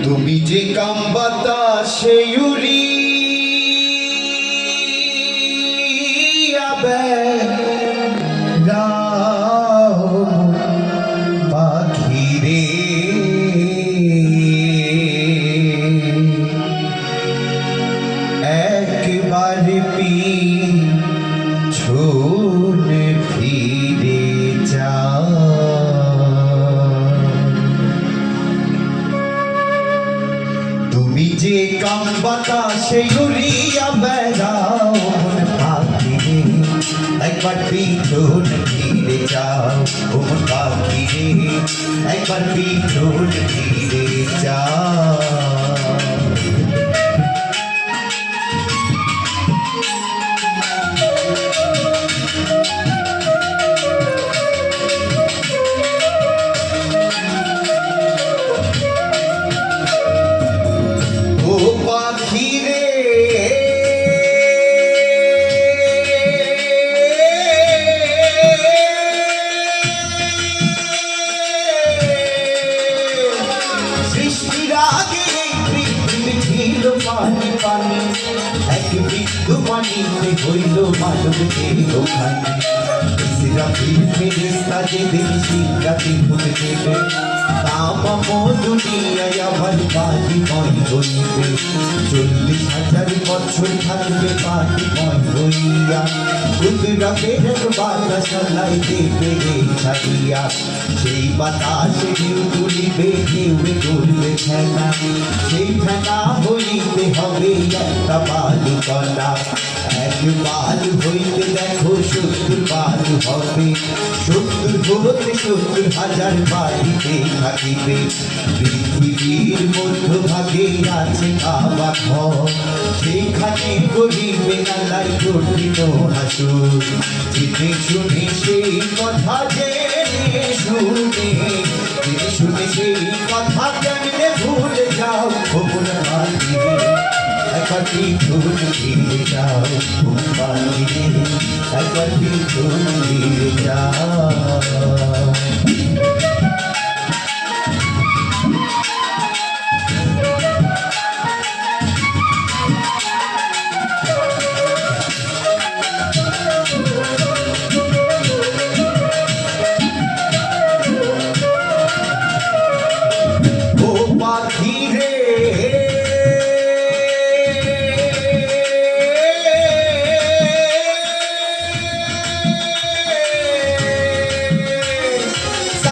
তুমি যে কাম বাতাসে উড়িয়াবে গাও পাখিরে একবার পিছনে ফিরে যাও। তুমি যে কাম বাতাসে উড়িয়া বেড়াও মন পাখিরে একবার পিছনে ফিরে যাও। মন পাখিরে একবার পিছনে ফিরে যাও। পাখিরে সৃষ্টির আগে পৃথিবী ছিল পানি পানি, এক বিন্দু পানিতে হইল মানব দেহ খানি। ইসরাফিল ফেরেশতা যেদিন সিংহাসন খুলে দেবে, তামাম দুনিয়ায় আবার পানিময় হইবে। 40,000 বছর থাকবে পানিময় হইয়া, কুদরতের এক বাতাস লাই দেবে রে ছাড়িয়া। সেই বাতাসে ঢেউ তুলিবে, ঢেউয়ে করবে ফেনা, সেই ফেনা হইতে হবে একটা বালু কলা। এক বালু হইতে দেখো 70 বালু হবে, 70 হতে 70,000 বাড়িতে থাকিবে। পৃথিবীর মধ্যভাগে আছে কাবা ঘর, সেখানে করিবে আল্লাহ কঠিন হাসর। জেনে শুনে সেই কথা জেনে শুনে, জেনে শুনে সেই কথা কেমনে ভুলে যাও। খবর পাখিরে একবার পিছনে ফিরে যাও। পাখিরে একবার পিছনে ফিরে যাও।